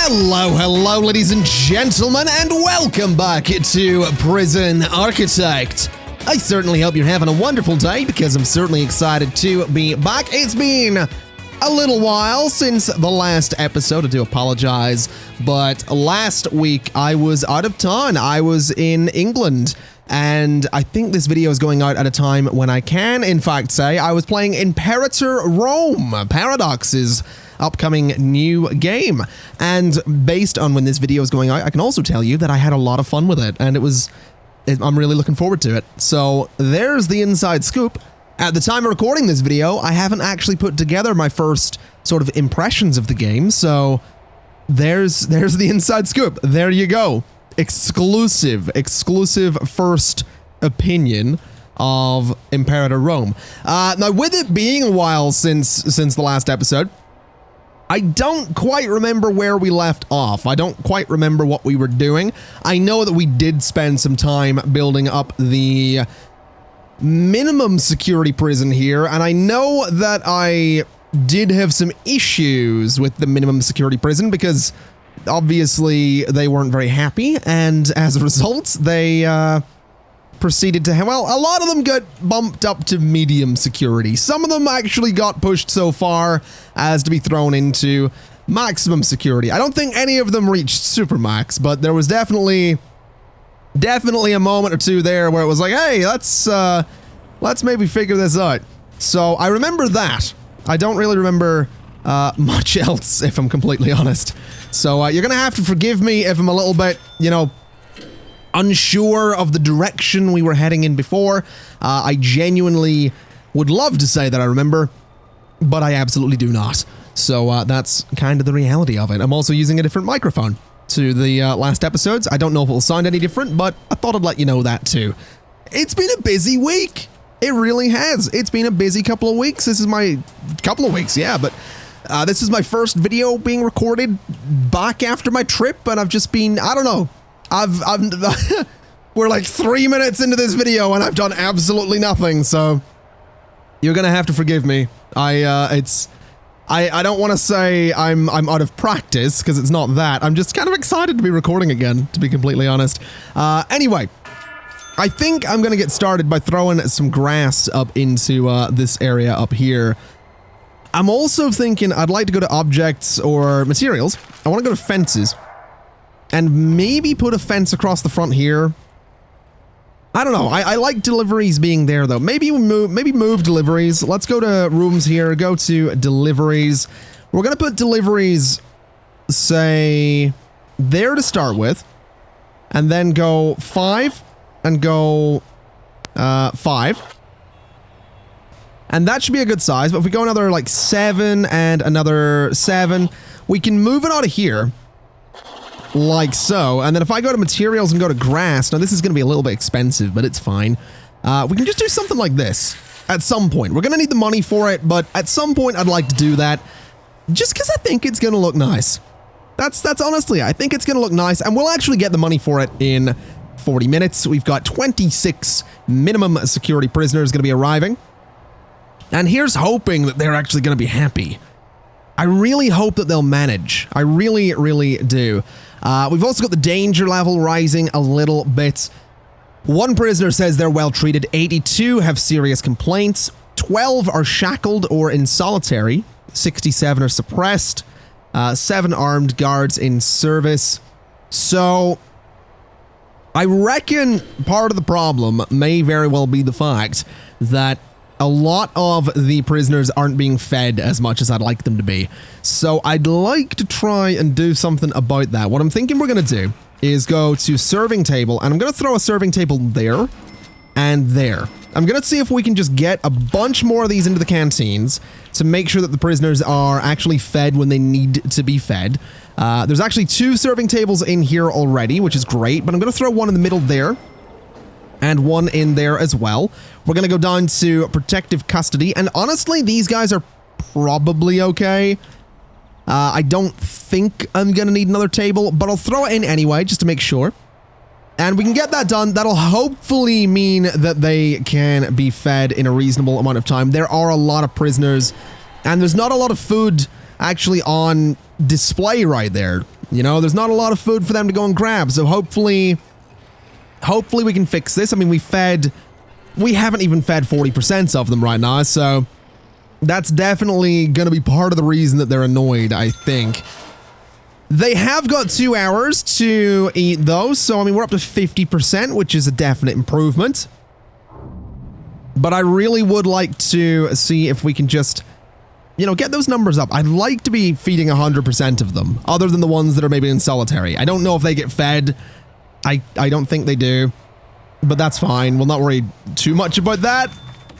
Hello, ladies and gentlemen, and welcome back to Prison Architect. I certainly hope you're having a wonderful day, because I'm certainly excited to be back. It's been a little while since the last episode. I do apologize, but last week I was out of town. I was in England, and I think this video is going out at a time when I can, in fact, say I was playing Imperator Rome, Paradox's upcoming new game. And based on when this video is going out, I can also tell you that I had a lot of fun with it, and I'm really looking forward to it. So there's the inside scoop. At the time of recording this video, I haven't actually put together my first sort of impressions of the game, so there's the inside scoop. There you go. Exclusive first opinion of Imperator Rome. Now, with it being a while since the last episode, I don't quite remember where we left off. I don't quite remember what we were doing. I know that we did spend some time building up the minimum security prison here, and I know that I did have some issues with the minimum security prison because obviously they weren't very happy, and as a result, they proceeded to have, well, a lot of them got bumped up to medium security. Some of them actually got pushed so far as to be thrown into maximum security. I don't think any of them reached supermax, but there was definitely a moment or two there where it was like, hey, let's maybe figure this out. So I remember that. I don't really remember much else, if I'm completely honest. So you're gonna have to forgive me if I'm a little bit, unsure of the direction we were heading in before. I genuinely would love to say that I remember, but I absolutely do not. So that's kind of the reality of it. I'm also using a different microphone to the last episodes. I don't know if it'll sound any different, but I thought I'd let you know that too. It's been a busy week. It really has. It's been a busy couple of weeks. This is my couple of weeks, yeah, but this is my first video being recorded back after my trip, and I've just been, I don't know. We're like 3 minutes into this video and I've done absolutely nothing, so you're gonna have to forgive me. I don't want to say I'm out of practice, because it's not that. I'm just kind of excited to be recording again, to be completely honest. Anyway, I think I'm gonna get started by throwing some grass up into this area up here. I'm also thinking I'd like to go to objects or materials. I want to go to fences. And maybe put a fence across the front here. I don't know. I like deliveries being there, though. Maybe move deliveries. Let's go to rooms here. Go to deliveries. We're going to put deliveries, say, there to start with. And then go 5 and go 5. And that should be a good size. But if we go another, like, 7 and another 7, we can move it out of here. Like so, and then if I go to materials and go to grass, now this is going to be a little bit expensive, but it's fine. We can just do something like this at some point. We're going to need the money for it, but at some point I'd like to do that just because I think it's going to look nice. That's honestly, I think it's going to look nice, and we'll actually get the money for it in 40 minutes. We've got 26 minimum security prisoners going to be arriving, and here's hoping that they're actually going to be happy. I really hope that they'll manage. I really, really do. We've also got the danger level rising a little bit. One prisoner says they're well treated. 82 have serious complaints. 12 are shackled or in solitary. 67 are suppressed. 7 armed guards in service. So I reckon part of the problem may very well be the fact that a lot of the prisoners aren't being fed as much as I'd like them to be. So I'd like to try and do something about that. What I'm thinking we're going to do is go to serving table, and I'm going to throw a serving table there and there. I'm going to see if we can just get a bunch more of these into the canteens to make sure that the prisoners are actually fed when they need to be fed. There's actually 2 serving tables in here already, which is great, but I'm going to throw one in the middle there. And one in there as well. We're going to go down to protective custody. And honestly, these guys are probably okay. I don't think I'm going to need another table, but I'll throw it in anyway, just to make sure. And we can get that done. That'll hopefully mean that they can be fed in a reasonable amount of time. There are a lot of prisoners, and there's not a lot of food actually on display right there. You know, there's not a lot of food for them to go and grab, so hopefully we can fix this. I mean, we haven't even fed 40% of them right now, so that's definitely going to be part of the reason that they're annoyed, I think. They have got 2 hours to eat those, so I mean, we're up to 50%, which is a definite improvement. But I really would like to see if we can just, you know, get those numbers up. I'd like to be feeding 100% of them, other than the ones that are maybe in solitary. I don't know if they get fed. I don't think they do, but that's fine. We'll not worry too much about that.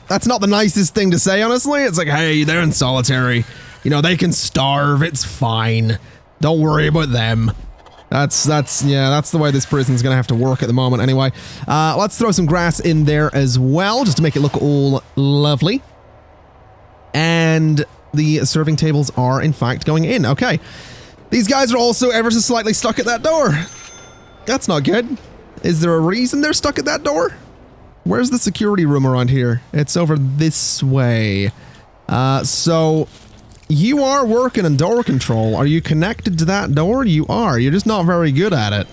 That's not the nicest thing to say, honestly. It's like, hey, they're in solitary. You know, they can starve. It's fine. Don't worry about them. That's the way this prison's gonna have to work at the moment anyway. Let's throw some grass in there as well, just to make it look all lovely. And the serving tables are, in fact, going in. Okay. These guys are also ever so slightly stuck at that door. That's not good. Is there a reason they're stuck at that door? Where's the security room around here? It's over this way. So you are working in door control. Are you connected to that door? You are. You're just not very good at it.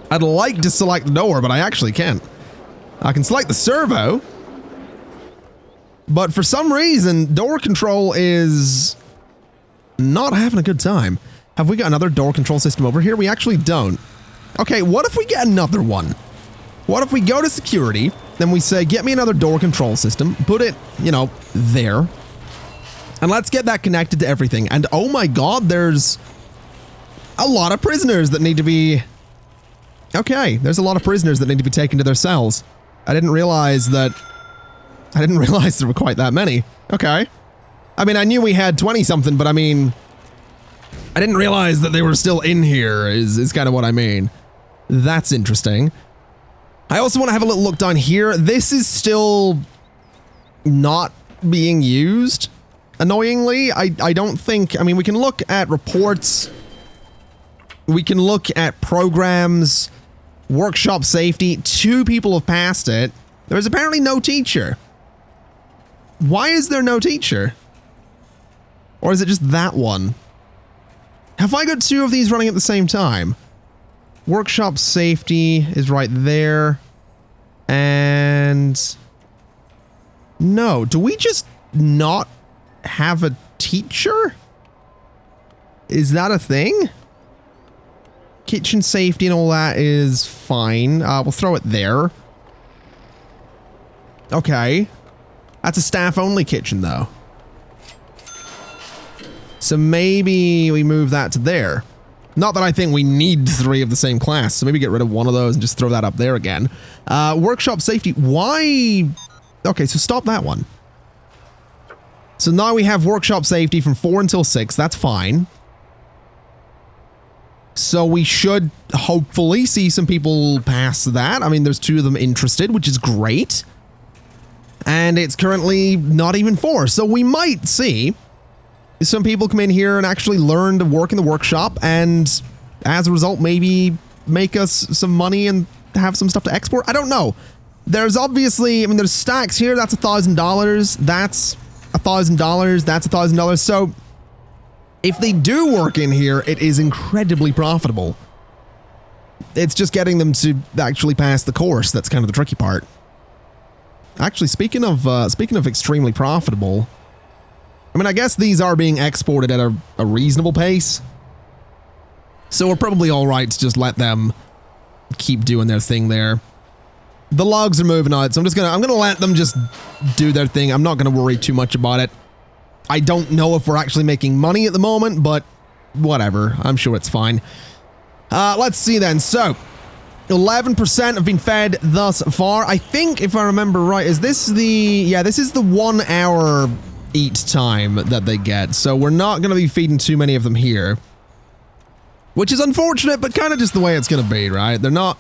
I'd like to select the door, but I actually can't. I can select the servo, but for some reason, door control is not having a good time. Have we got another door control system over here? We actually don't. Okay, what if we get another one? What if we go to security, then we say, get me another door control system, put it, you know, there, and let's get that connected to everything. And oh my god, there's a lot of prisoners that need to be... Okay, there's a lot of prisoners that need to be taken to their cells. I didn't realize there were quite that many. Okay. I mean, I knew we had 20-something, but I mean... I didn't realize that they were still in here, is kind of what I mean. That's interesting. I also want to have a little look down here. This is still not being used, annoyingly. I don't think... I mean, we can look at reports. We can look at programs, workshop safety. 2 people have passed it. There's apparently no teacher. Why is there no teacher? Or is it just that one? Have I got 2 of these running at the same time? Workshop safety is right there. And... no, do we just not have a teacher? Is that a thing? Kitchen safety and all that is fine. We'll throw it there. Okay. That's a staff-only kitchen, though. So maybe we move that to there. Not that I think we need 3 of the same class, so maybe get rid of one of those and just throw that up there again. Workshop safety, why? Okay, so stop that one. So now we have workshop safety from 4 until 6, that's fine. So we should hopefully see some people pass that. I mean, there's 2 of them interested, which is great. And it's currently not even 4, so we might see some people come in here and actually learn to work in the workshop, and as a result, maybe make us some money and have some stuff to export. I don't know. There's obviously, I mean, there's stacks here. That's $1,000. That's $1,000. That's $1,000. So if they do work in here, it is incredibly profitable. It's just getting them to actually pass the course that's kind of the tricky part. Actually, speaking of extremely profitable, I mean, I guess these are being exported at a reasonable pace. So we're probably all right to just let them keep doing their thing there. The logs are moving out, so I'm gonna let them just do their thing. I'm not gonna worry too much about it. I don't know if we're actually making money at the moment, but whatever. I'm sure it's fine. Let's see then. So 11% have been fed thus far. I think, if I remember right, is this the... yeah, this is the 1 hour eat time that they get. So we're not going to be feeding too many of them here. Which is unfortunate, but kind of just the way it's going to be, right? They're not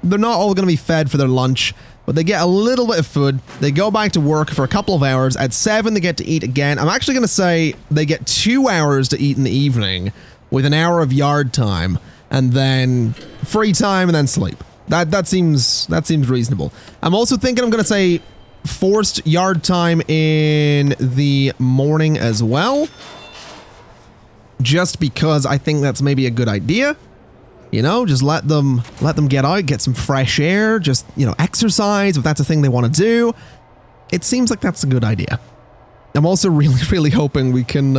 all going to be fed for their lunch, but they get a little bit of food. They go back to work for a couple of hours. At 7, they get to eat again. I'm actually going to say they get 2 hours to eat in the evening with an hour of yard time, and then free time and then sleep. That seems reasonable. I'm also thinking I'm going to say forced yard time in the morning as well. just because I think that's maybe a good idea. You know, just let them get out, get some fresh air, just, you know, exercise if that's a thing they want to do. It seems like that's a good idea. I'm also really hoping we can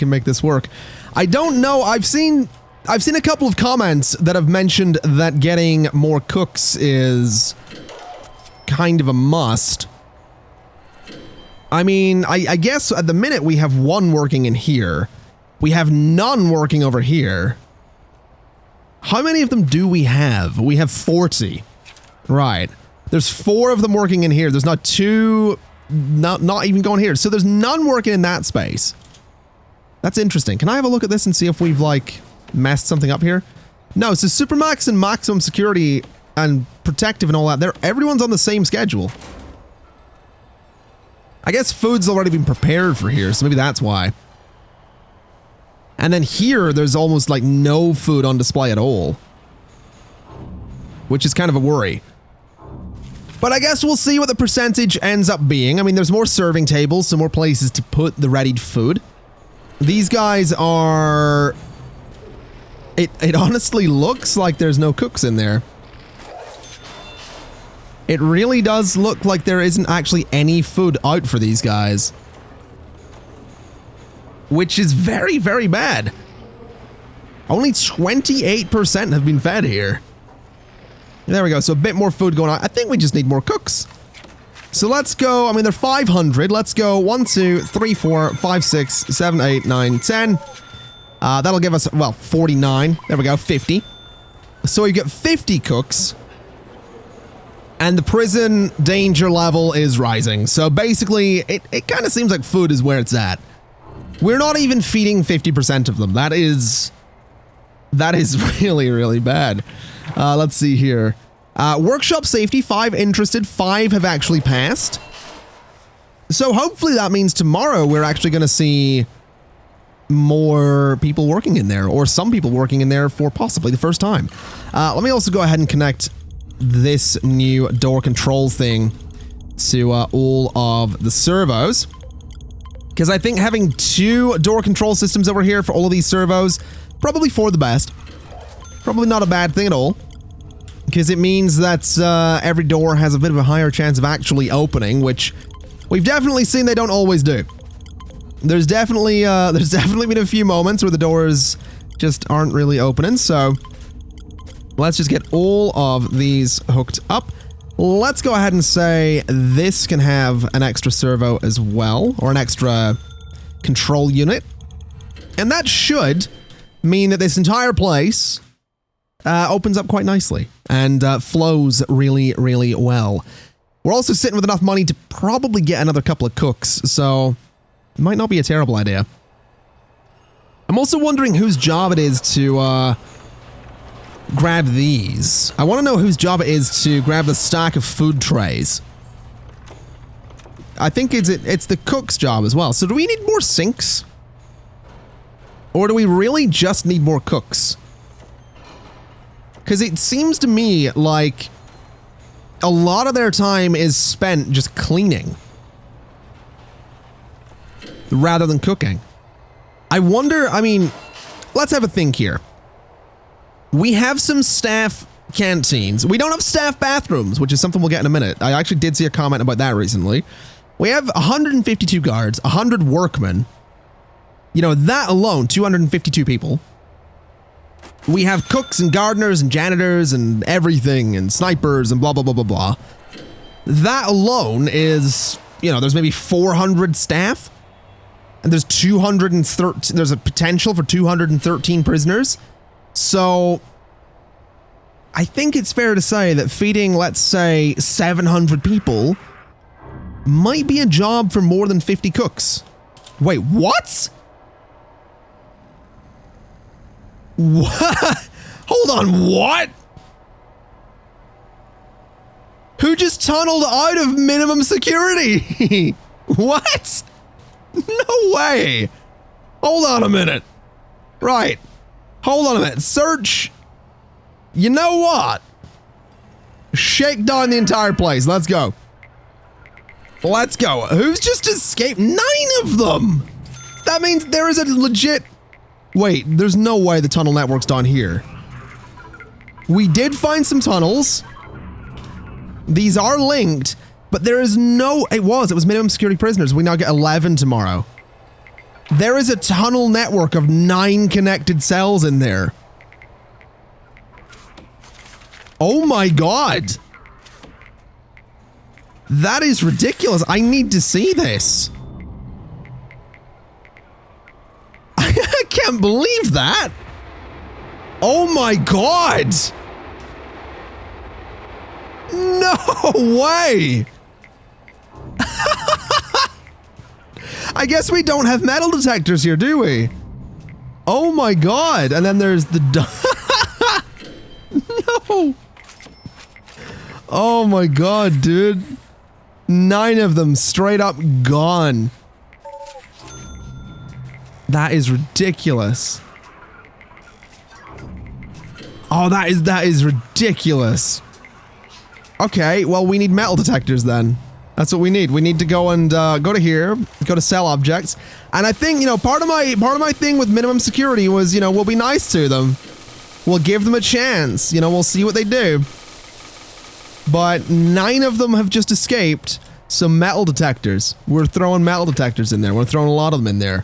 make this work. I don't know. I've seen a couple of comments that have mentioned that getting more cooks is kind of a must. I mean, I guess at the minute we have one working in here. We have none working over here. How many of them do we have? We have 40. Right. There's 4 of them working in here. There's not 2, not even going here. So there's none working in that space. That's interesting. Can I have a look at this and see if we've, like, messed something up here? No, so Supermax and Maximum Security and Protective and all that, everyone's on the same schedule. I guess food's already been prepared for here, so maybe that's why. And then here, there's almost like no food on display at all. Which is kind of a worry. But I guess we'll see what the percentage ends up being. I mean, there's more serving tables, so more places to put the readied food. These guys are... It honestly looks like there's no cooks in there. It really does look like there isn't actually any food out for these guys. Which is very bad. Only 28% have been fed here. There we go, so a bit more food going on. I think we just need more cooks. So let's go, I mean, they're 500. Let's go 1, 2, 3, 4, 5, 6, 7, 8, 9, 10. That'll give us, well, 49. There we go, 50. So we get 50 cooks. And the prison danger level is rising. So basically, it kind of seems like food is where it's at. We're not even feeding 50% of them. That is really bad. Let's see here. Workshop safety, 5 interested, 5 have actually passed. So hopefully that means tomorrow we're actually going to see more people working in there, or some people working in there for possibly the first time. Let me also go ahead and connect this new door control thing to all of the servos. Because I think having 2 door control systems over here for all of these servos, probably for the best. Probably not a bad thing at all. Because it means that every door has a bit of a higher chance of actually opening, which we've definitely seen they don't always do. There's definitely been a few moments where the doors just aren't really opening, so let's just get all of these hooked up. Let's go ahead and say this can have an extra servo as well, or an extra control unit. And that should mean that this entire place opens up quite nicely and flows really well. We're also sitting with enough money to probably get another couple of cooks, so it might not be a terrible idea. I'm also wondering whose job it is to grab these. I want to know whose job it is to grab the stack of food trays. I think it's the cook's job as well. So do we need more sinks? Or do we really just need more cooks? Because it seems to me like a lot of their time is spent just cleaning rather than cooking. I wonder, I mean, let's have a think here. We have some staff canteens. We don't have staff bathrooms, which is something we'll get in a minute. I actually did see a comment about that recently. We have 152 guards, 100 workmen. You know, that alone, 252 people. We have cooks and gardeners and janitors and everything and snipers and blah, blah, blah, blah, blah. That alone is, you know, there's maybe 400 staff. And there's 213, there's a potential for 213 prisoners. So I think it's fair to say that feeding, let's say, 700 people might be a job for more than 50 cooks. Wait, what? What? Hold on, what? Who just tunneled out of minimum security? What? No way. Hold on a minute. Right. Hold on a minute. Search. You know what? Shake down the entire place. Let's go. Let's go. Who's just escaped? 9 of them. That means there is a legit Wait, there's no way the tunnel network's down here. We did find some tunnels. These are linked, but there is no... It was minimum security prisoners. We now get 11 tomorrow. There is a tunnel network of 9 connected cells in there. Oh my god. That is ridiculous. I need to see this. I can't believe that. Oh my god. No way. I guess we don't have metal detectors here, do we? Oh my god. And then there's the... No. Oh my god, dude. 9 of them straight up gone. That is ridiculous. Oh, that is ridiculous. Okay, well, we need metal detectors then. That's what we need. We need to go and go to here, go to cell objects. And I think, you know, part of my thing with minimum security was, you know, we'll be nice to them. We'll give them a chance. You know, we'll see what they do. But 9 of them have just escaped. So metal detectors. We're throwing metal detectors in there. We're throwing a lot of them in there.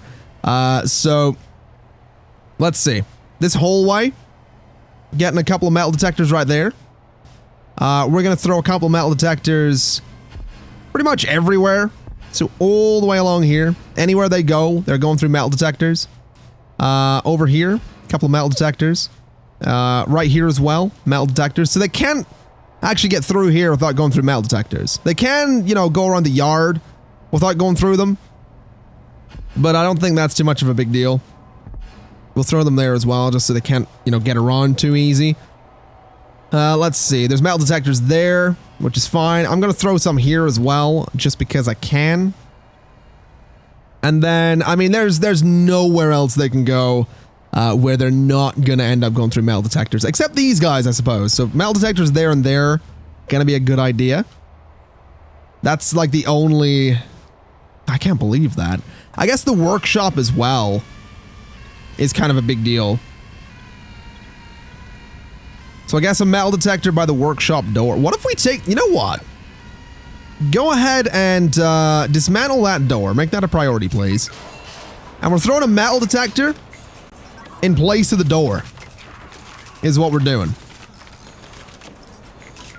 So let's see. This hallway, getting a couple of metal detectors right there. We're gonna throw a couple of metal detectors pretty much everywhere. So all the way along here, anywhere they go, they're going through metal detectors. Over here, a couple of metal detectors. Right here as well, metal detectors. So they can't actually get through here without going through metal detectors. They can, you know, go around the yard without going through them. But I don't think that's too much of a big deal. We'll throw them there as well, just so they can't, you know, get around too easy. Let's see. There's metal detectors there, which is fine. I'm gonna throw some here as well, just because I can. And then, I mean, there's nowhere else they can go where they're not gonna end up going through metal detectors, except these guys, I suppose. So metal detectors there and there, gonna be a good idea. That's like the only... I can't believe that. I guess the workshop as well is kind of a big deal. So I guess a metal detector by the workshop door. What if we take... You know what? Go ahead and dismantle that door. Make that a priority, please. And we're throwing a metal detector in place of the door. Is what we're doing.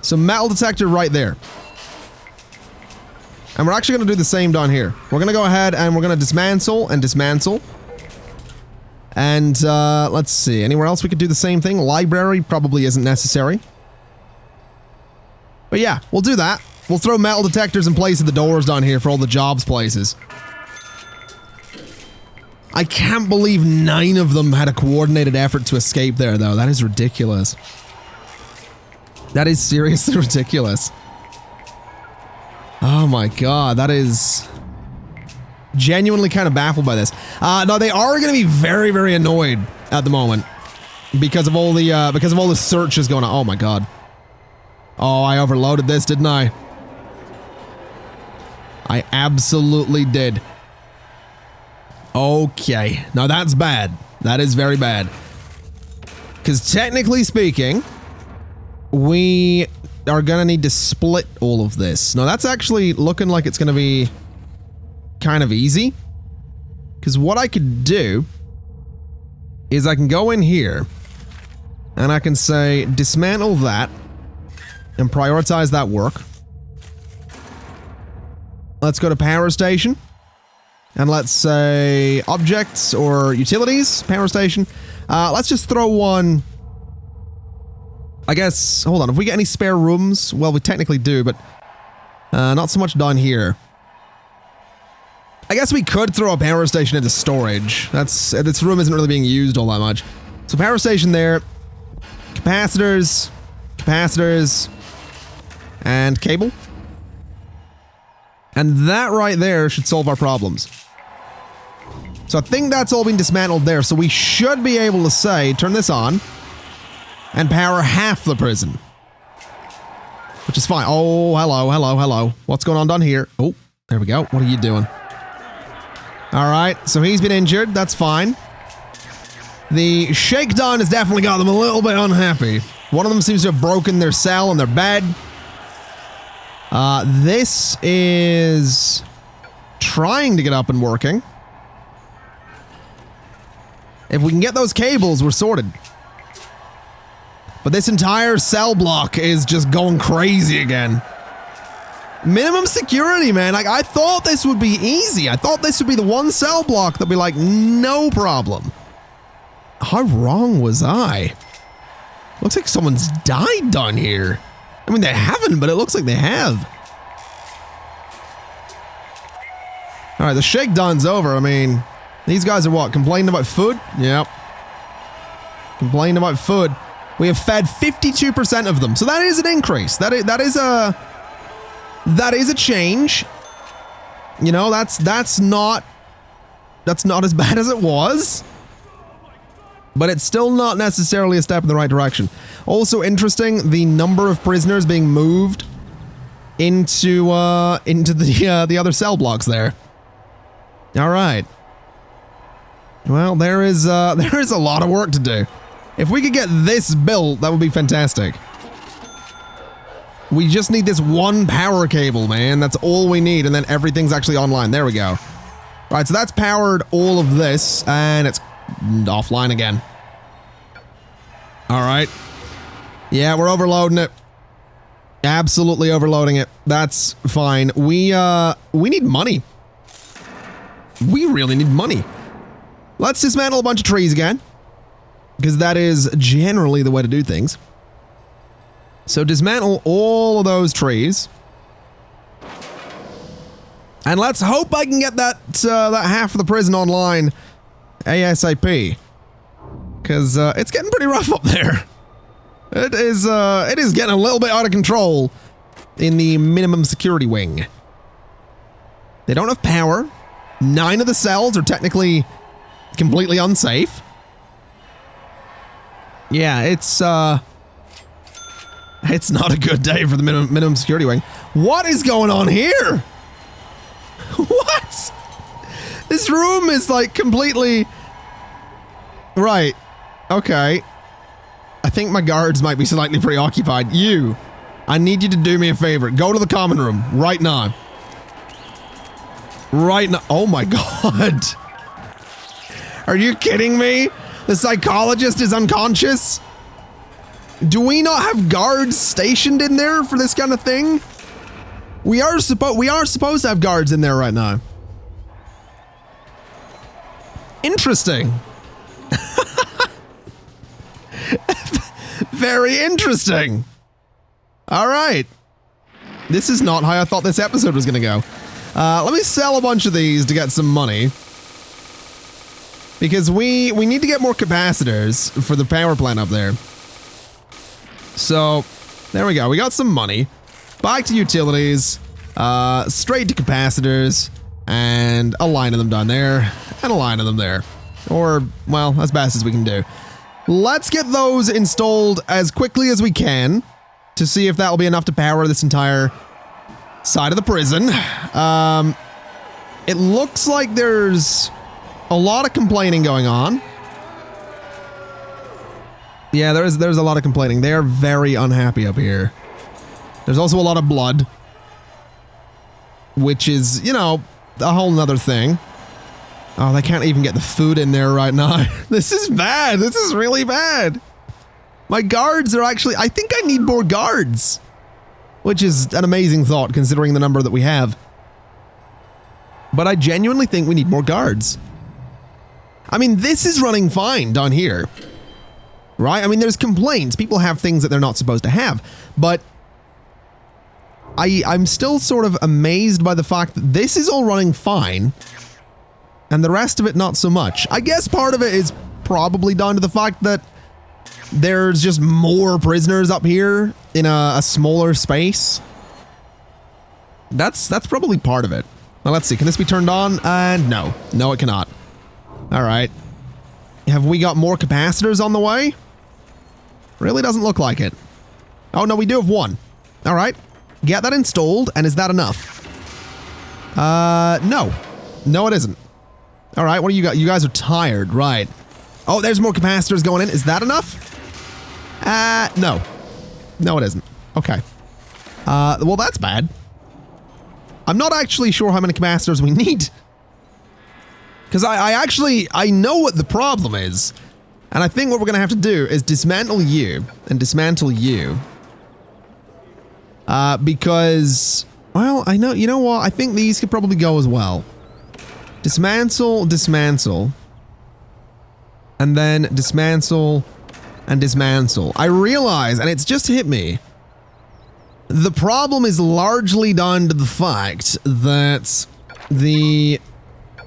So metal detector right there. And we're actually going to do the same down here. We're going to go ahead and we're going to dismantle and dismantle. And let's see. Anywhere else we could do the same thing? Library probably isn't necessary. But yeah, we'll do that. We'll throw metal detectors in place of the doors down here for all the jobs places. I can't believe 9 of them had a coordinated effort to escape there, though. That is ridiculous. That is seriously ridiculous. Oh my god, that is... Genuinely kind of baffled by this. No, they are going to be very, very annoyed at the moment. Because of all the searches going on. Oh my god. Oh, I overloaded this, didn't I? I absolutely did. Okay. Now that's bad. That is very bad. Because technically speaking, we are going to need to split all of this. Now that's actually looking like it's going to be kind of easy. Because what I could do is I can go in here and I can say dismantle that and prioritize that work. Let's go to power station. And let's say objects or utilities, power station. Let's just throw one. I guess, hold on, if we get any spare rooms, well, we technically do, but not so much down here. I guess we could throw a power station into storage. This room isn't really being used all that much. So power station there, capacitors, and cable. And that right there should solve our problems. So I think that's all been dismantled there. So we should be able to say, turn this on and power half the prison. Which is fine. Oh, hello. What's going on down here? Oh, there we go. What are you doing? All right, so he's been injured. That's fine. The shakedown has definitely got them a little bit unhappy. One of them seems to have broken their cell and their bed. This is trying to get up and working. If we can get those cables, we're sorted. But this entire cell block is just going crazy again. Minimum security, man. Like, I thought this would be easy. I thought this would be the one cell block that'd be like, no problem. How wrong was I? Looks like someone's died down here. I mean, they haven't, but it looks like they have. All right, the shakedown's over. I mean, these guys are what? Complaining about food? Yep. Complaining about food. We have fed 52% of them, so that is an increase. That is a change. You know, that's not as bad as it was. But it's still not necessarily a step in the right direction. Also interesting, the number of prisoners being moved into the other cell blocks there. All right. Well, there is a lot of work to do. If we could get this built, that would be fantastic. We just need this one power cable, man. That's all we need, and then everything's actually online. There we go. All right, so that's powered all of this, and it's offline again. All right. Yeah, we're overloading it. Absolutely overloading it. That's fine. We need money. We really need money. Let's dismantle a bunch of trees again, because that is generally the way to do things. So dismantle all of those trees. And let's hope I can get that half of the prison online ASAP. Because it's getting pretty rough up there. It is getting a little bit out of control in the minimum security wing. They don't have power. 9 of the cells are technically completely unsafe. Yeah, it's not a good day for the minimum security wing. What is going on here? What? This room is like completely... Right. Okay. I think my guards might be slightly preoccupied. You, I need you to do me a favor. Go to the common room right now. Right now. Oh my God. Are you kidding me? The psychologist is unconscious? Do we not have guards stationed in there for this kind of thing? We are supposed to have guards in there right now. Interesting. Very interesting. All right. This is not how I thought this episode was going to go. Let me sell a bunch of these to get some money. Because we need to get more capacitors for the power plant up there. So, there we go. We got some money. Back to utilities. Straight to capacitors. And a line of them down there. And a line of them there. Or, well, as best as we can do. Let's get those installed as quickly as we can. To see if that will be enough to power this entire side of the prison. It looks like there's a lot of complaining going on. Yeah, there's a lot of complaining. They are very unhappy up here. There's also a lot of blood. Which is, you know, a whole nother thing. Oh, they can't even get the food in there right now. This is bad. This is really bad. My guards are actually... I think I need more guards. Which is an amazing thought, considering the number that we have. But I genuinely think we need more guards. I mean, this is running fine down here. Right? I mean, there's complaints. People have things that they're not supposed to have. But I'm still sort of amazed by the fact that this is all running fine. And the rest of it, not so much. I guess part of it is probably down to the fact that there's just more prisoners up here in a smaller space. That's probably part of it. Well, let's see. Can this be turned on? No. No, it cannot. All right. Have we got more capacitors on the way? Really doesn't look like it. Oh, no, we do have one. All right. Get that installed, and is that enough? No. No, it isn't. All right, what do you got? You guys are tired, right. Oh, there's more capacitors going in. Is that enough? No. No, it isn't. Okay. Well, that's bad. I'm not actually sure how many capacitors we need. Because I know what the problem is. And I think what we're going to have to do is dismantle you and dismantle you. Because, well, I know, you know what? I think these could probably go as well. Dismantle, dismantle. And then dismantle and dismantle. I realize, and it's just hit me, the problem is largely down to the fact that the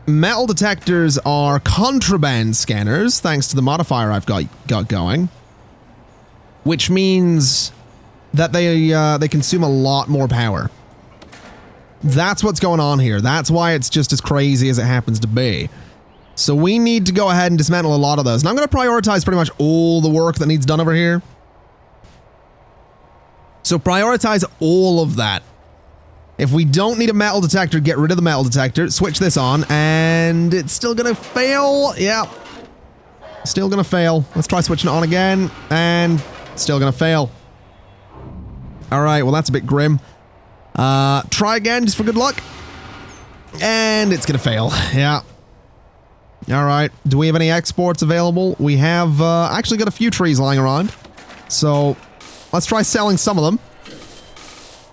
metal detectors are contraband scanners, thanks to the modifier I've got going, which means that they consume a lot more power. That's what's going on here. That's why it's just as crazy as it happens to be. So we need to go ahead and dismantle a lot of those. And I'm going to prioritize pretty much all the work that needs done over here. So prioritize all of that. If we don't need a metal detector, get rid of the metal detector, switch this on, and it's still going to fail. Yeah. Still going to fail. Let's try switching it on again, and still going to fail. All right, well, that's a bit grim. Try again, just for good luck. And it's going to fail. Yeah. All right. Do we have any exports available? We have actually got a few trees lying around. So let's try selling some of them.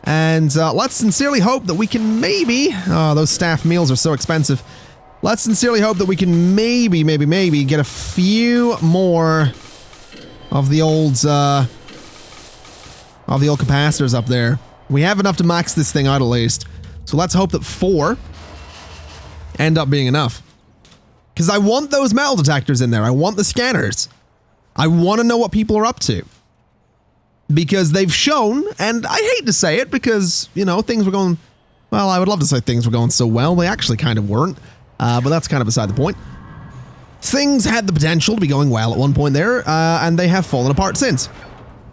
And let's sincerely hope that we can maybe... Oh, those staff meals are so expensive. Let's sincerely hope that we can maybe get a few more of the old capacitors up there. We have enough to max this thing out at least. So let's hope that 4 end up being enough. Because I want those metal detectors in there. I want the scanners. I want to know what people are up to. Because they've shown, and I hate to say it because, you know, things were going... Well, I would love to say things were going so well. They actually kind of weren't. But that's kind of beside the point. Things had the potential to be going well at one point there, and they have fallen apart since.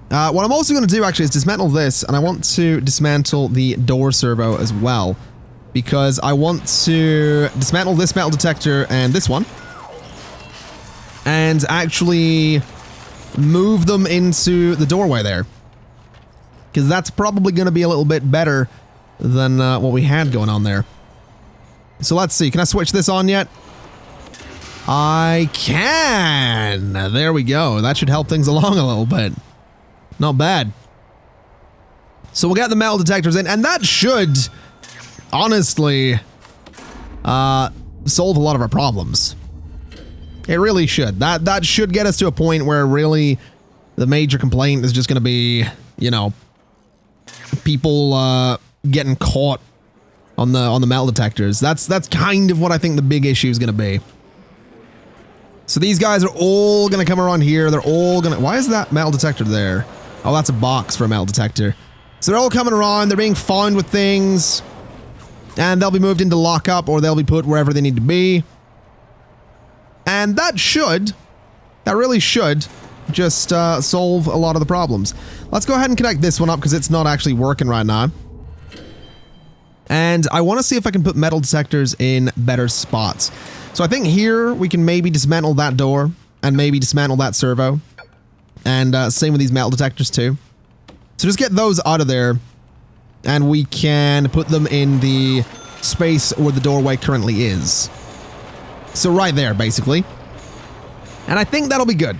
What I'm also going to do, actually, is dismantle this, and I want to dismantle the door servo as well. Because I want to dismantle this metal detector and this one. And actually move them into the doorway there. Because that's probably going to be a little bit better than what we had going on there. So let's see. Can I switch this on yet? I can. There we go. That should help things along a little bit. Not bad. So we'll get the metal detectors in, and that should... honestly, solve a lot of our problems. It really should. That should get us to a point where really the major complaint is just going to be, you know, people getting caught on the metal detectors. That's kind of what I think the big issue is going to be. So these guys are all going to come around here. They're all going to... Why is that metal detector there? Oh, that's a box for a metal detector. So they're all coming around. They're being found with things. And they'll be moved into lockup, or they'll be put wherever they need to be. And that really should, just solve a lot of the problems. Let's go ahead and connect this one up, because it's not actually working right now. And I want to see if I can put metal detectors in better spots. So I think here we can maybe dismantle that door, and maybe dismantle that servo. And same with these metal detectors too. So just get those out of there. And we can put them in the space where the doorway currently is. So right there, basically. And I think that'll be good.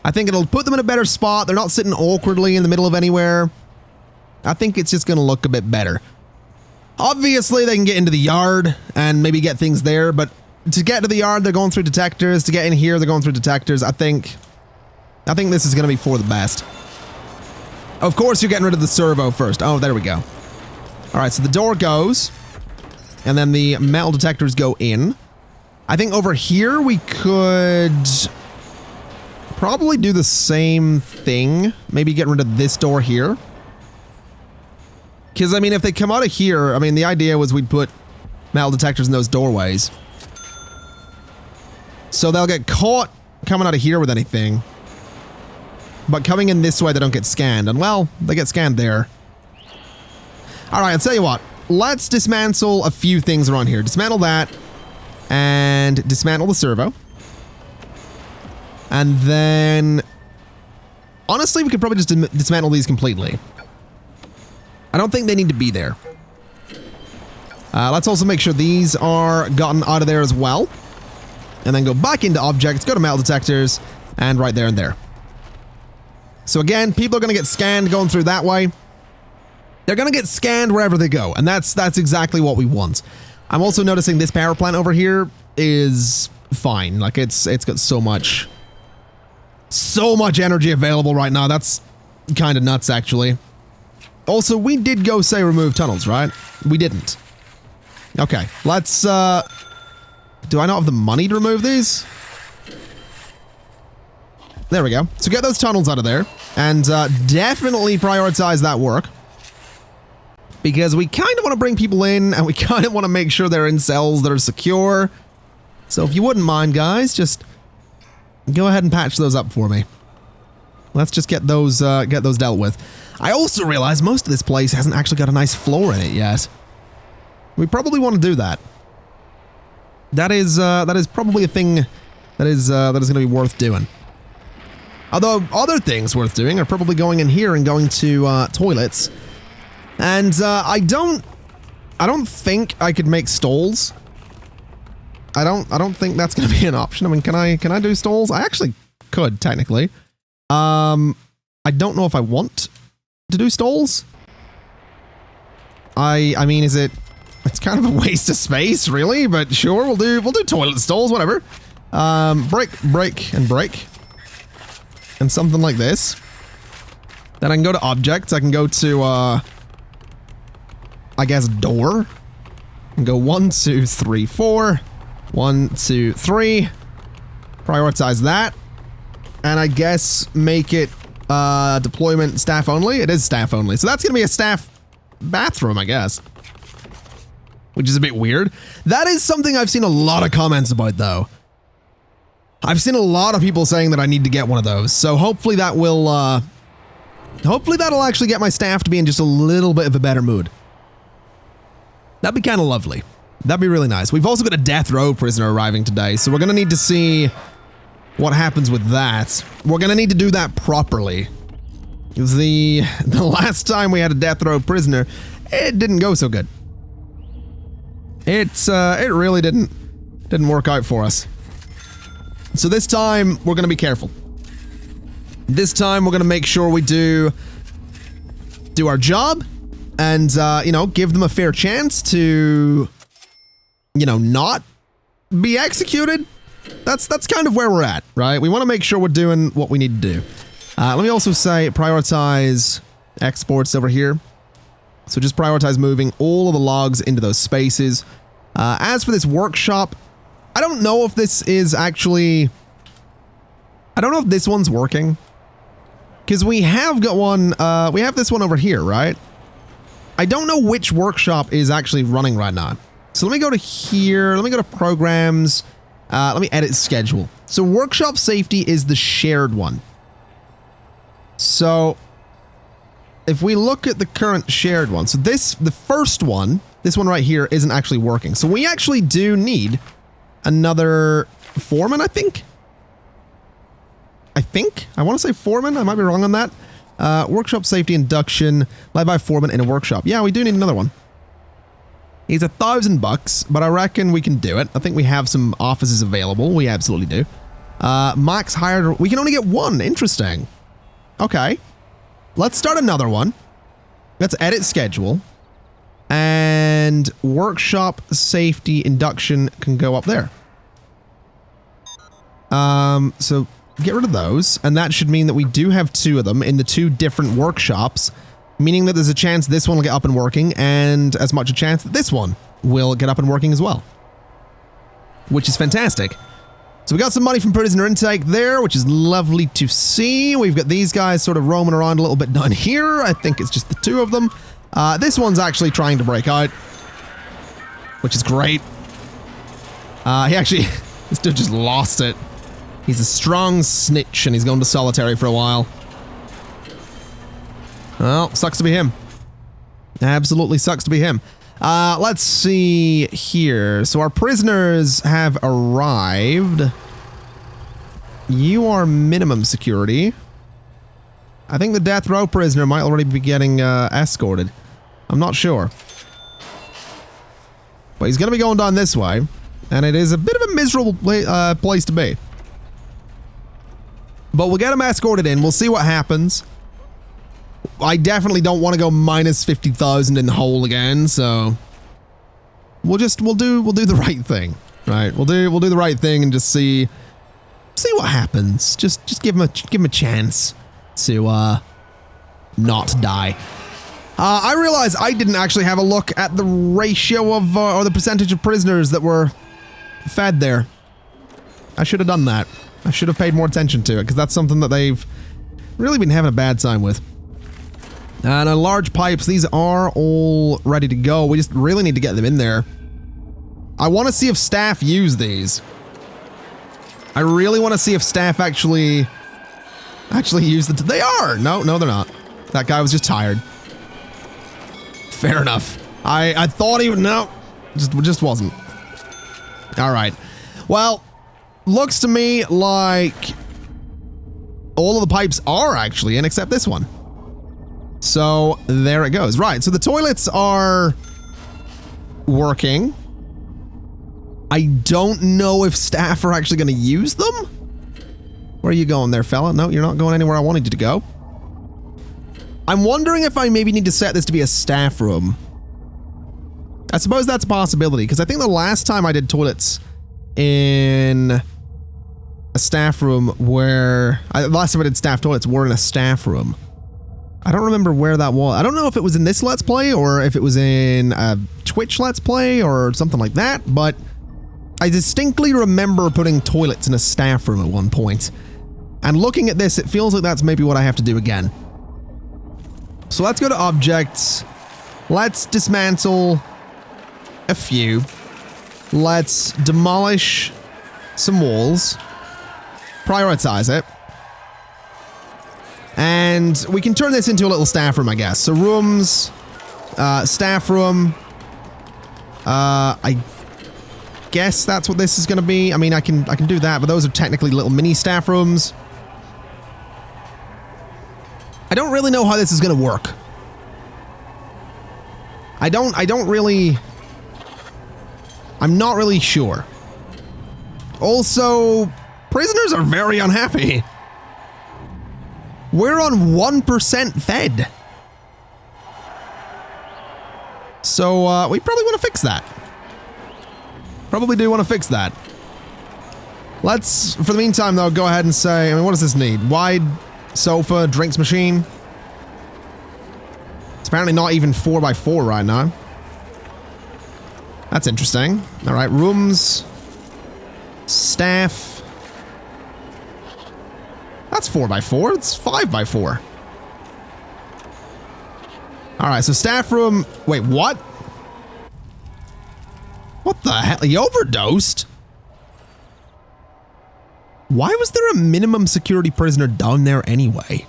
I think it'll put them in a better spot. They're not sitting awkwardly in the middle of anywhere. I think it's just going to look a bit better. Obviously, they can get into the yard and maybe get things there. But to get to the yard, they're going through detectors. To get in here, they're going through detectors. I think this is going to be for the best. Of course, you're getting rid of the servo first. Oh, there we go. All right, so the door goes, and then the metal detectors go in. I think over here we could probably do the same thing. Maybe get rid of this door here. Because, I mean, if they come out of here, I mean, the idea was we'd put metal detectors in those doorways. So they'll get caught coming out of here with anything. But coming in this way, they don't get scanned. And, well, they get scanned there. All right, I'll tell you what. Let's dismantle a few things around here. Dismantle that. And dismantle the servo. And then, honestly, we could probably just dismantle these completely. I don't think they need to be there. Let's also make sure these are gotten out of there as well. And then go back into objects, go to metal detectors, and right there and there. So again, people are going to get scanned going through that way. They're going to get scanned wherever they go, and that's exactly what we want. I'm also noticing this power plant over here is fine. Like, it's got so much energy available right now. That's kind of nuts, actually. Also, we did go say remove tunnels, right? We didn't. Okay, let's, do I not have the money to remove these? There we go. So get those tunnels out of there, and definitely prioritize that work. Because we kind of want to bring people in, and we kind of want to make sure they're in cells that are secure. So if you wouldn't mind, guys, just go ahead and patch those up for me. Let's just get those dealt with. I also realize most of this place hasn't actually got a nice floor in it yet. We probably want to do that. That is probably a thing that is going to be worth doing. Although other things worth doing are probably going in here and going to toilets. And I don't think I could make stalls. I don't think that's going to be an option. I mean, can I do stalls? I actually could technically. I don't know if I want to do stalls. I mean, it's kind of a waste of space, really, but sure, we'll do toilet stalls, whatever. Break, and something like this. Then I can go to objects. I can go to I guess door. And go 1, 2, 3, 4. 1, 2, 3. Prioritize that. And I guess make it deployment staff only. It is staff only. So that's gonna be a staff bathroom, I guess. Which is a bit weird. That is something I've seen a lot of comments about, though. I've seen a lot of people saying that I need to get one of those. So hopefully that will, hopefully that'll actually get my staff to be in just a little bit of a better mood. That'd be kind of lovely. That'd be really nice. We've also got a death row prisoner arriving today, so we're going to need to see what happens with that. We're going to need to do that properly. The last time we had a death row prisoner, it didn't go so good. It really didn't work out for us. So this time, we're going to be careful. This time, we're going to make sure we do our job and, you know, give them a fair chance to, you know, not be executed. That's kind of where we're at, right? We want to make sure we're doing what we need to do. Let me also say prioritize exports over here. So just prioritize moving all of the logs into those spaces. As for this workshop, I don't know if this is actually... I don't know if this one's working. Because we have got one... we have this one over here, right? I don't know which workshop is actually running right now. So let me go to here. Let me go to programs. Let me edit schedule. So workshop safety is the shared one. So if we look at the current shared one, so the first one, this one right here isn't actually working. So we actually do need another foreman, I think. I want to say foreman. I might be wrong on that. Workshop safety induction led by foreman in a workshop. Yeah, we do need another one. He's $1,000, but I reckon we can do it. I think we have some offices available. We absolutely do. Max hired. We can only get one. Interesting. Okay. Let's start another one. Let's edit schedule. And workshop safety induction can go up there. So get rid of those. And that should mean that we do have two of them in the two different workshops, meaning that there's a chance this one will get up and working and as much a chance that this one will get up and working as well. Which is fantastic. So we got some money from prisoner intake there, which is lovely to see. We've got these guys sort of roaming around a little bit down here. I think it's just the two of them. This one's actually trying to break out, which is great. He actually, this dude just lost it. He's a strong snitch and he's going to solitary for a while. Well, sucks to be him. Absolutely sucks to be him. Let's see here. So our prisoners have arrived. You are minimum security. I think the death row prisoner might already be getting escorted. I'm not sure. But he's going to be going down this way. And it is a bit of a miserable place to be. But we'll get him escorted in. We'll see what happens. I definitely don't want to go minus 50,000 in the hole again, so we'll do the right thing, right? We'll do the right thing and just see what happens. Just give him a chance to not die. I realize I didn't actually have a look at the ratio of or the percentage of prisoners that were fed there. I should have done that. I should have paid more attention to it, because that's something that they've really been having a bad time with. And large pipes, these are all ready to go. We just really need to get them in there. I want to see if staff use these. I really want to see if staff actually use the... They are! No, they're not. That guy was just tired. Fair enough. I thought he would... No. Just wasn't. Alright. Well, looks to me like all of the pipes are actually in, except this one. So, there it goes. Right, so the toilets are working. I don't know if staff are actually going to use them. Where are you going there, fella? No, you're not going anywhere I wanted you to go. I'm wondering if I maybe need to set this to be a staff room. I suppose that's a possibility, because I think the last time I did toilets in a staff room where... the last time I did staff toilets were in a staff room. I don't remember where that was. I don't know if it was in this Let's Play or if it was in a Twitch Let's Play or something like that, but I distinctly remember putting toilets in a staff room at one point. And looking at this, it feels like that's maybe what I have to do again. So let's go to objects. Let's dismantle a few. Let's demolish some walls. Prioritize it. And we can turn this into a little staff room, I guess. So rooms, staff room. I guess that's what this is going to be. I mean, I can do that, but those are technically little mini staff rooms. I don't really know how this is going to work. I don't really... I'm not really sure. Also, prisoners are very unhappy. We're on 1% fed. So, we probably want to fix that. Probably do want to fix that. Let's, for the meantime, though, go ahead and say, I mean, what does this need? Wide sofa, drinks machine. It's apparently not even 4x4 right now. That's interesting. All right, rooms, staff. That's 4x4. It's 5x4. All right, so staff room. Wait, what? What the hell? He overdosed? Why was there a minimum security prisoner down there anyway?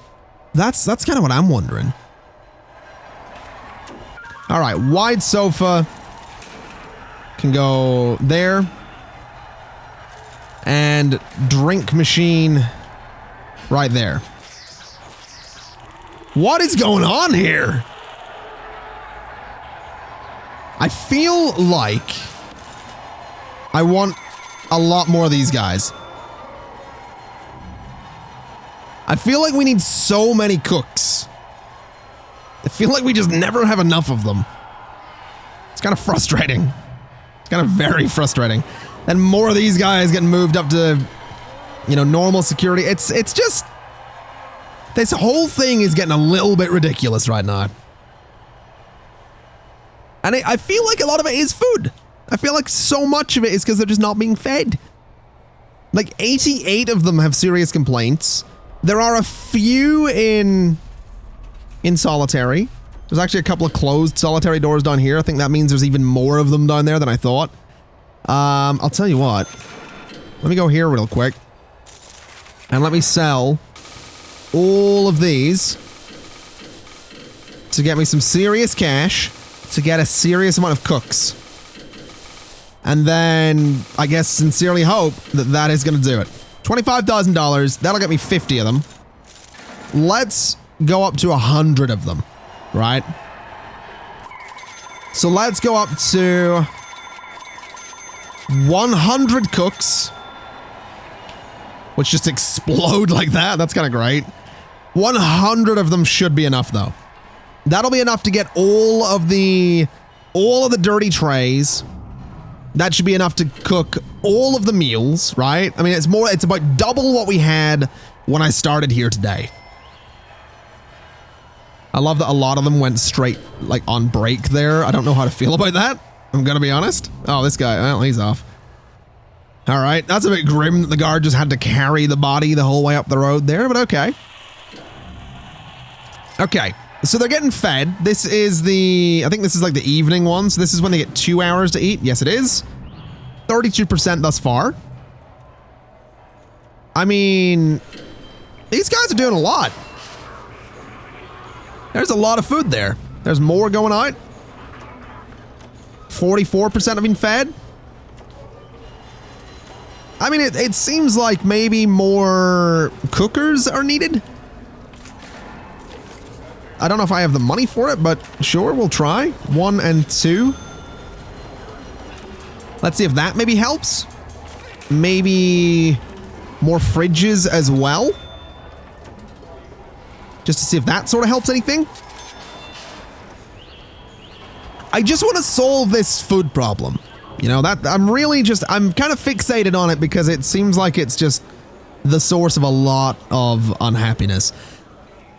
That's kind of what I'm wondering. All right, wide sofa can go there. And drink machine right there. What is going on here? I feel like I want a lot more of these guys. I feel like we need so many cooks. I feel like we just never have enough of them. It's kind of frustrating. It's kind of very frustrating. And more of these guys getting moved up to, you know, normal security. It's just... This whole thing is getting a little bit ridiculous right now. And I feel like a lot of it is food. I feel like so much of it is because they're just not being fed. Like 88 of them have serious complaints. There are a few in solitary. There's actually a couple of closed solitary doors down here. I think that means there's even more of them down there than I thought. I'll tell you what. Let me go here real quick. And let me sell all of these to get me some serious cash to get a serious amount of cooks. And then I guess sincerely hope that that is going to do it. $25,000. That'll get me 50 of them. Let's go up to 100 of them, right? So let's go up to 100 cooks, which just explode like that. That's kind of great. 100 of them should be enough, though. That'll be enough to get all of the dirty trays. That should be enough to cook all of the meals, right? I mean, it's about double what we had when I started here today. I love that a lot of them went straight, like, on break there. I don't know how to feel about that. I'm gonna be honest. Oh, this guy, well, he's off. All right, that's a bit grim that the guard just had to carry the body the whole way up the road there, but okay. Okay, so they're getting fed. This is I think this is like the evening one, so this is when they get 2 hours to eat. Yes, it is. 32% thus far. I mean, these guys are doing a lot. There's a lot of food there. There's more going out. 44% have been fed. I mean, it seems like maybe more cookers are needed. I don't know if I have the money for it, but sure, we'll try. 1 and 2. Let's see if that maybe helps. Maybe more fridges as well. Just to see if that sort of helps anything. I just want to solve this food problem. You know, that I'm kind of fixated on it because it seems like it's just the source of a lot of unhappiness.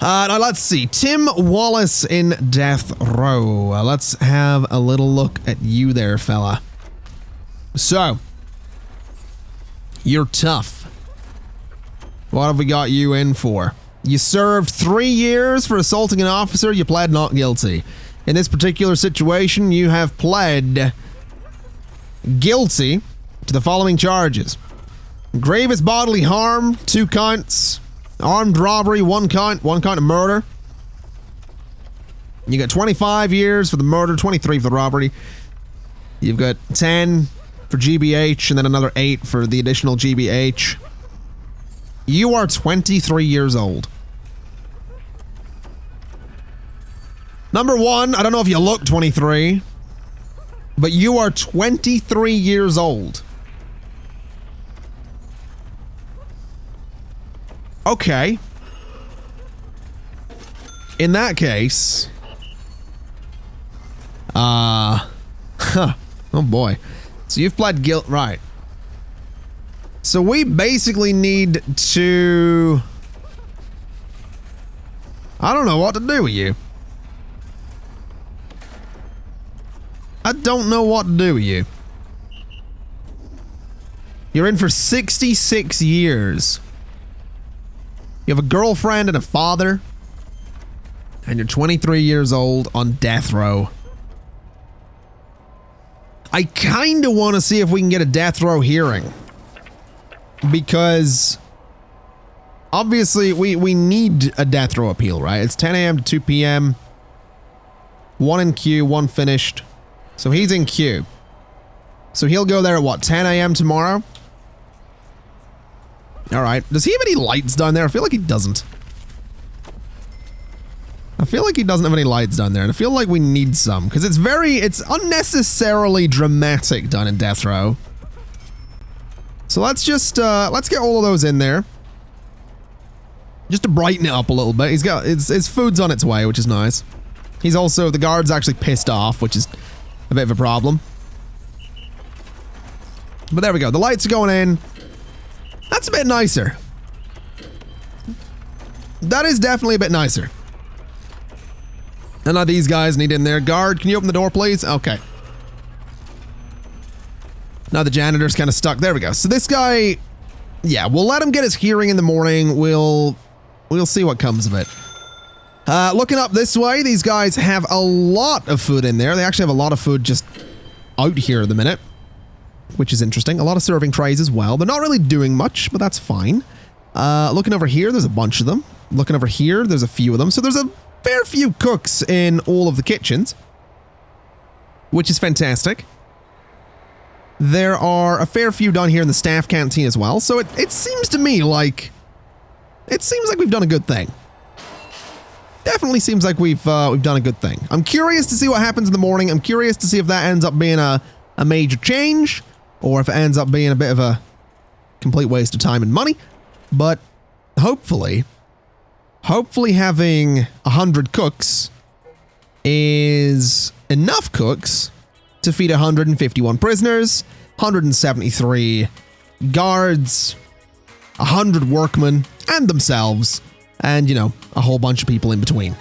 Now let's see. Tim Wallace in Death Row. Let's have a little look at you there, fella. So, you're tough. What have we got you in for? You served 3 years for assaulting an officer. You pled not guilty. In this particular situation, you have pled guilty to the following charges. Grievous bodily harm, 2 counts. Armed robbery, 1 count. 1 count of murder. You got 25 years for the murder, 23 for the robbery. You've got 10 for GBH and then another 8 for the additional GBH. You are 23 years old. Number 1, I don't know if you look 23, but you are 23 years old. Okay. In that case, oh boy. So you've pled guilt, right. So we basically need to, I don't know what to do with you. I don't know what to do with you. You're in for 66 years. You have a girlfriend and a father. And you're 23 years old on death row. I kind of want to see if we can get a death row hearing. Because obviously we need a death row appeal, right? It's 10 a.m. to 2 p.m. 1 in queue, 1 finished. So he's in queue. So he'll go there at what, 10 a.m. tomorrow? Alright. Does he have any lights down there? I feel like he doesn't. I feel like he doesn't have any lights down there, and I feel like we need some, because it's unnecessarily dramatic down in death row. So let's just, let's get all of those in there. Just to brighten it up a little bit. He's got, his food's on its way, which is nice. He's also, the guard's actually pissed off, which is a bit of a problem. But there we go. The lights are going in. That's a bit nicer. That is definitely a bit nicer. And now these guys need in there. Guard, can you open the door, please? Okay. Now the janitor's kind of stuck. There we go. So this guy, yeah, we'll let him get his hearing in the morning. We'll see what comes of it. Looking up this way, these guys have a lot of food in there. They actually have a lot of food just out here at the minute, which is interesting. A lot of serving trays as well. They're not really doing much, but that's fine. Looking over here, there's a bunch of them. Looking over here, there's a few of them. So there's a fair few cooks in all of the kitchens, which is fantastic. There are a fair few done here in the staff canteen as well, so it seems to me like... It seems like we've done a good thing. Definitely seems like we've done a good thing. I'm curious to see what happens in the morning. I'm curious to see if that ends up being a major change, or if it ends up being a bit of a complete waste of time and money. But hopefully having 100 cooks is enough cooks to feed 151 prisoners, 173 guards, 100 workmen, and themselves, and, you know, a whole bunch of people in between.